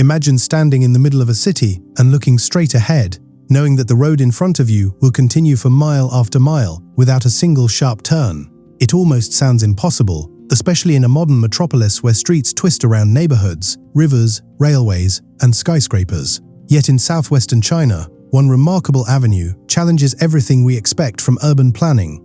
Imagine standing in the middle of a city and looking straight ahead, knowing that the road in front of you will continue for mile after mile without a single sharp turn. It almost sounds impossible, especially in a modern metropolis where streets twist around neighborhoods, rivers, railways, and skyscrapers. Yet in southwestern China, one remarkable avenue challenges everything we expect from urban planning.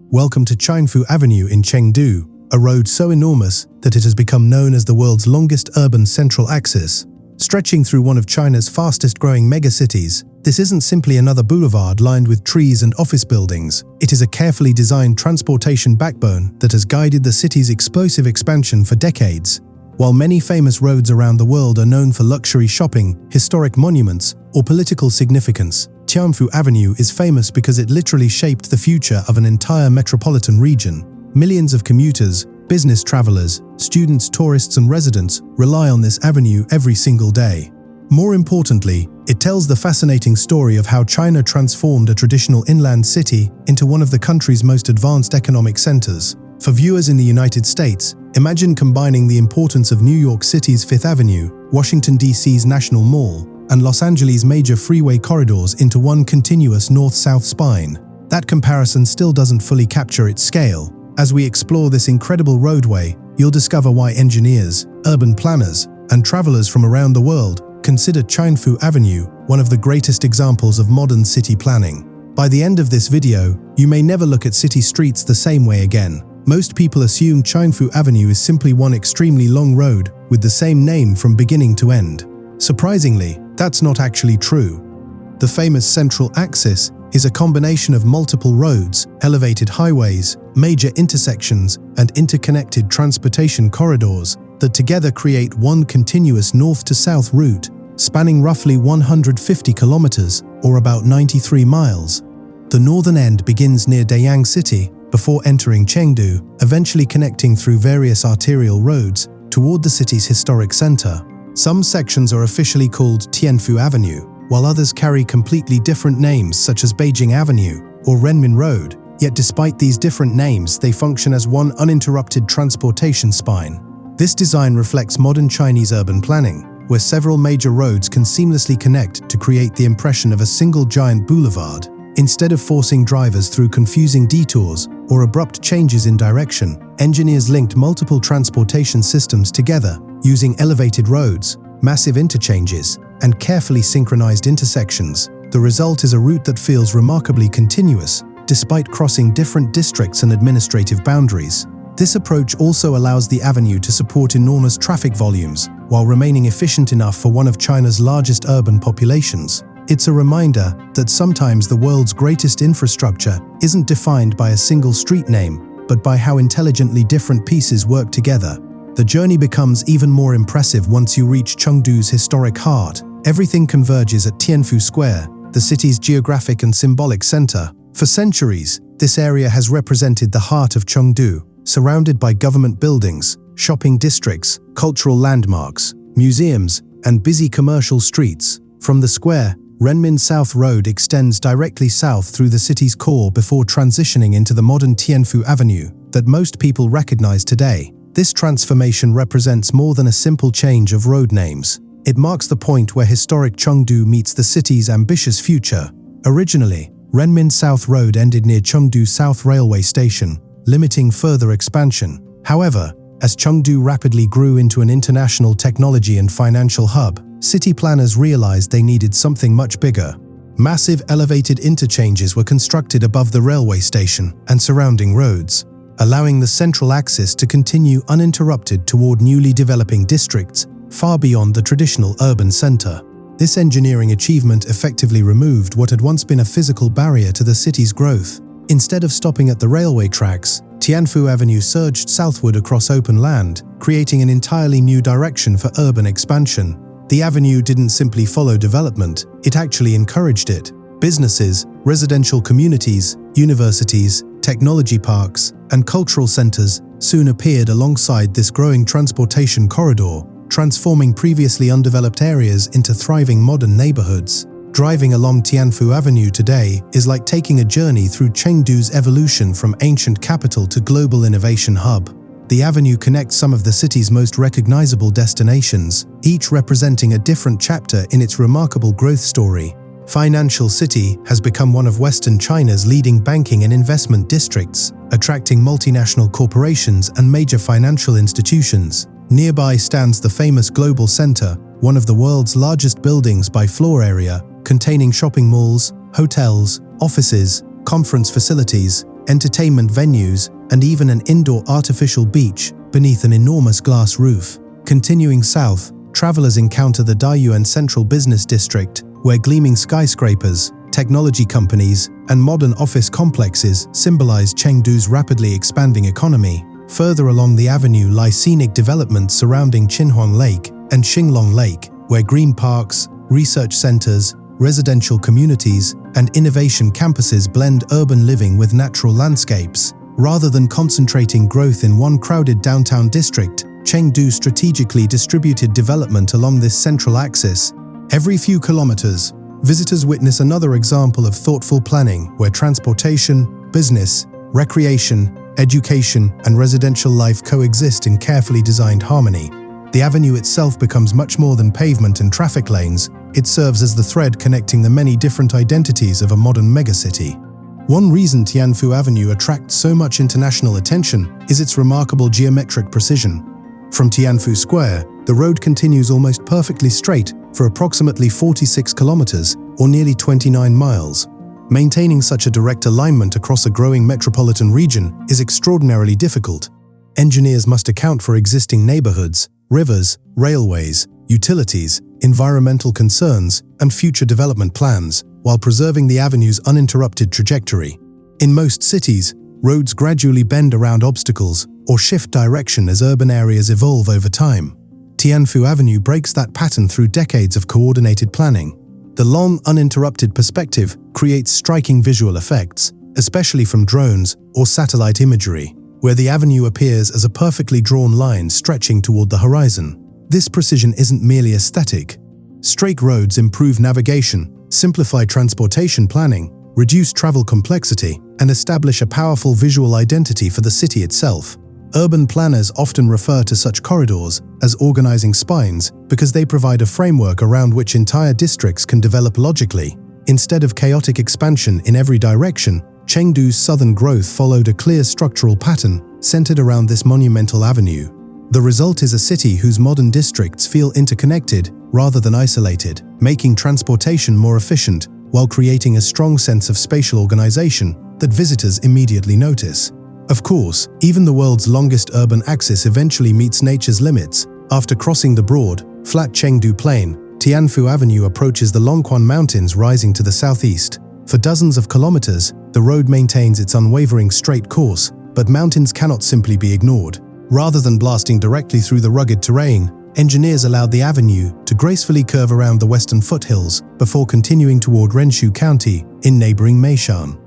Welcome to Changfu Avenue in Chengdu, a road so enormous that it has become known as the world's longest urban central axis. Stretching through one of China's fastest-growing megacities, this isn't simply another boulevard lined with trees and office buildings. It is a carefully designed transportation backbone that has guided the city's explosive expansion for decades. While many famous roads around the world are known for luxury shopping, historic monuments, or political significance, Changfu Avenue is famous because it literally shaped the future of an entire metropolitan region. Millions of commuters, business travelers, students, tourists, and residents rely on this avenue every single day. More importantly, it tells the fascinating story of how China transformed a traditional inland city into one of the country's most advanced economic centers. For viewers in the United States, imagine combining the importance of New York City's Fifth Avenue, Washington, D.C.'s National Mall, and Los Angeles' major freeway corridors into one continuous north-south spine. That comparison still doesn't fully capture its scale. As we explore this incredible roadway, you'll discover why engineers, urban planners, and travelers from around the world consider Changfu Avenue one of the greatest examples of modern city planning. By the end of this video, you may never look at city streets the same way again. Most people assume Changfu Avenue is simply one extremely long road with the same name from beginning to end. Surprisingly, that's not actually true. The famous central axis is a combination of multiple roads, elevated highways, major intersections, and interconnected transportation corridors that together create one continuous north-to-south route, spanning roughly 150 kilometers, or about 93 miles. The northern end begins near Dayang City, before entering Chengdu, eventually connecting through various arterial roads toward the city's historic center. Some sections are officially called Tianfu Avenue, while others carry completely different names such as Beijing Avenue or Renmin Road. Yet despite these different names, they function as one uninterrupted transportation spine. This design reflects modern Chinese urban planning, where several major roads can seamlessly connect to create the impression of a single giant boulevard. Instead of forcing drivers through confusing detours or abrupt changes in direction, engineers linked multiple transportation systems together using elevated roads, massive interchanges, and carefully synchronized intersections. The result is a route that feels remarkably continuous, despite crossing different districts and administrative boundaries. This approach also allows the avenue to support enormous traffic volumes, while remaining efficient enough for one of China's largest urban populations. It's a reminder that sometimes the world's greatest infrastructure isn't defined by a single street name, but by how intelligently different pieces work together. The journey becomes even more impressive once you reach Chengdu's historic heart. Everything converges at Tianfu Square, the city's geographic and symbolic center. For centuries, this area has represented the heart of Chengdu, surrounded by government buildings, shopping districts, cultural landmarks, museums, and busy commercial streets. From the square, Renmin South Road extends directly south through the city's core before transitioning into the modern Tianfu Avenue that most people recognize today. This transformation represents more than a simple change of road names. It marks the point where historic Chengdu meets the city's ambitious future. Originally, Renmin South Road ended near Chengdu South Railway Station, limiting further expansion. However, as Chengdu rapidly grew into an international technology and financial hub, city planners realized they needed something much bigger. Massive elevated interchanges were constructed above the railway station and surrounding roads, allowing the central axis to continue uninterrupted toward newly developing districts far beyond the traditional urban center. This engineering achievement effectively removed what had once been a physical barrier to the city's growth. Instead of stopping at the railway tracks, Tianfu Avenue surged southward across open land, creating an entirely new direction for urban expansion. The avenue didn't simply follow development, it actually encouraged it. Businesses, residential communities, universities, technology parks, and cultural centers soon appeared alongside this growing transportation corridor, transforming previously undeveloped areas into thriving modern neighborhoods. Driving along Tianfu Avenue today is like taking a journey through Chengdu's evolution from ancient capital to global innovation hub. The avenue connects some of the city's most recognizable destinations, each representing a different chapter in its remarkable growth story. Financial City has become one of Western China's leading banking and investment districts, attracting multinational corporations and major financial institutions. Nearby stands the famous Global Center, one of the world's largest buildings by floor area, containing shopping malls, hotels, offices, conference facilities, entertainment venues, and even an indoor artificial beach beneath an enormous glass roof. Continuing south, travelers encounter the Dayuan Central Business District, where gleaming skyscrapers, technology companies, and modern office complexes symbolize Chengdu's rapidly expanding economy. Further along the avenue lie scenic developments surrounding Qinhuang Lake and Xinglong Lake, where green parks, research centers, residential communities, and innovation campuses blend urban living with natural landscapes. Rather than concentrating growth in one crowded downtown district, Chengdu strategically distributed development along this central axis. Every few kilometers, visitors witness another example of thoughtful planning where transportation, business, recreation, education, and residential life coexist in carefully designed harmony. The avenue itself becomes much more than pavement and traffic lanes. It serves as the thread connecting the many different identities of a modern megacity. One reason Tianfu Avenue attracts so much international attention is its remarkable geometric precision. From Tianfu Square, the road continues almost perfectly straight for approximately 46 kilometers, or nearly 29 miles. Maintaining such a direct alignment across a growing metropolitan region is extraordinarily difficult. Engineers must account for existing neighborhoods, rivers, railways, utilities, environmental concerns, and future development plans, while preserving the avenue's uninterrupted trajectory. In most cities, roads gradually bend around obstacles or shift direction as urban areas evolve over time. Tianfu Avenue breaks that pattern through decades of coordinated planning. The long, uninterrupted perspective creates striking visual effects, especially from drones or satellite imagery, where the avenue appears as a perfectly drawn line stretching toward the horizon. This precision isn't merely aesthetic. Straight roads improve navigation, simplify transportation planning, reduce travel complexity, and establish a powerful visual identity for the city itself. Urban planners often refer to such corridors as organizing spines because they provide a framework around which entire districts can develop logically. Instead of chaotic expansion in every direction, Chengdu's southern growth followed a clear structural pattern centered around this monumental avenue. The result is a city whose modern districts feel interconnected rather than isolated, making transportation more efficient while creating a strong sense of spatial organization that visitors immediately notice. Of course, even the world's longest urban axis eventually meets nature's limits. After crossing the broad, flat Chengdu Plain, Tianfu Avenue approaches the Longquan Mountains rising to the southeast. For dozens of kilometers, the road maintains its unwavering straight course, but mountains cannot simply be ignored. Rather than blasting directly through the rugged terrain, engineers allowed the avenue to gracefully curve around the western foothills before continuing toward Renshu County in neighboring Meishan.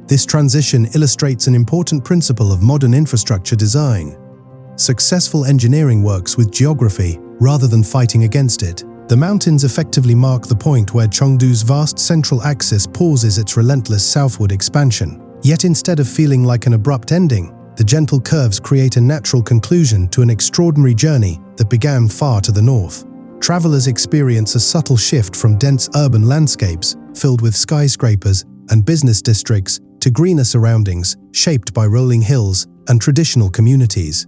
This transition illustrates an important principle of modern infrastructure design. Successful engineering works with geography rather than fighting against it. The mountains effectively mark the point where Chengdu's vast central axis pauses its relentless southward expansion. Yet instead of feeling like an abrupt ending, the gentle curves create a natural conclusion to an extraordinary journey that began far to the north. Travelers experience a subtle shift from dense urban landscapes filled with skyscrapers and business districts to greener surroundings shaped by rolling hills and traditional communities.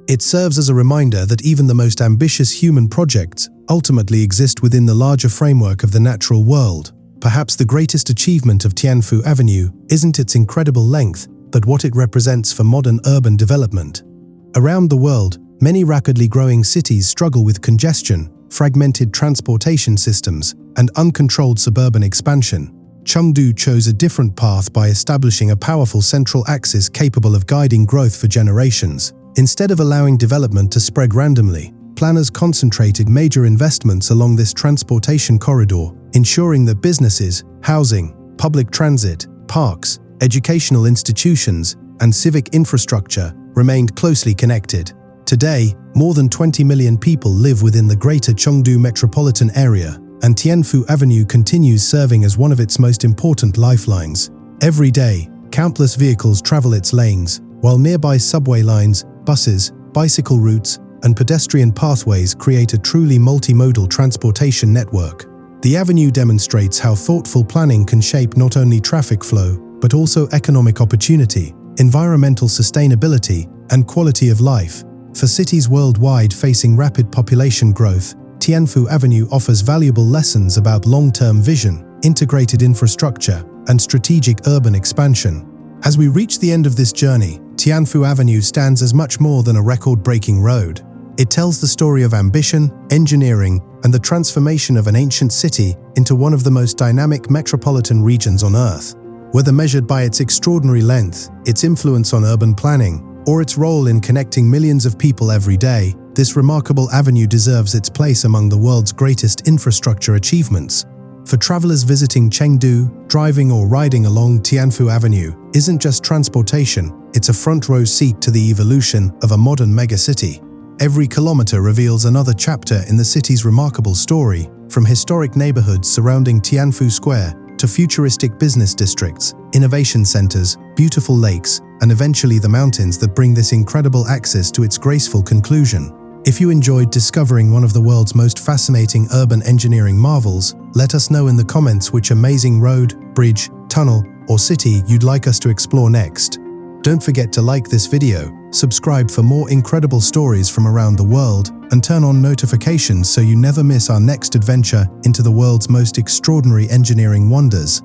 It serves as a reminder that even the most ambitious human projects ultimately exist within the larger framework of the natural world. Perhaps the greatest achievement of Tianfu Avenue isn't its incredible length, but what it represents for modern urban development. Around the world, many rapidly growing cities struggle with congestion, fragmented transportation systems, and uncontrolled suburban expansion. Chengdu chose a different path by establishing a powerful central axis capable of guiding growth for generations. Instead of allowing development to spread randomly, planners concentrated major investments along this transportation corridor, ensuring that businesses, housing, public transit, parks, educational institutions, and civic infrastructure remained closely connected. Today, more than 20 million people live within the greater Chengdu metropolitan area, and Tianfu Avenue continues serving as one of its most important lifelines. Every day, countless vehicles travel its lanes, while nearby subway lines, buses, bicycle routes, and pedestrian pathways create a truly multimodal transportation network. The avenue demonstrates how thoughtful planning can shape not only traffic flow, but also economic opportunity, environmental sustainability, and quality of life. For cities worldwide facing rapid population growth, Tianfu Avenue offers valuable lessons about long-term vision, integrated infrastructure, and strategic urban expansion. As we reach the end of this journey, Tianfu Avenue stands as much more than a record-breaking road. It tells the story of ambition, engineering, and the transformation of an ancient city into one of the most dynamic metropolitan regions on Earth. Whether measured by its extraordinary length, its influence on urban planning, or its role in connecting millions of people every day, this remarkable avenue deserves its place among the world's greatest infrastructure achievements. For travelers visiting Chengdu, driving or riding along Tianfu Avenue isn't just transportation, it's a front-row seat to the evolution of a modern megacity. Every kilometer reveals another chapter in the city's remarkable story, from historic neighborhoods surrounding Tianfu Square to futuristic business districts, innovation centers, beautiful lakes, and eventually the mountains that bring this incredible axis to its graceful conclusion. If you enjoyed discovering one of the world's most fascinating urban engineering marvels, let us know in the comments which amazing road, bridge, tunnel, or city you'd like us to explore next. Don't forget to like this video, subscribe for more incredible stories from around the world, and turn on notifications so you never miss our next adventure into the world's most extraordinary engineering wonders.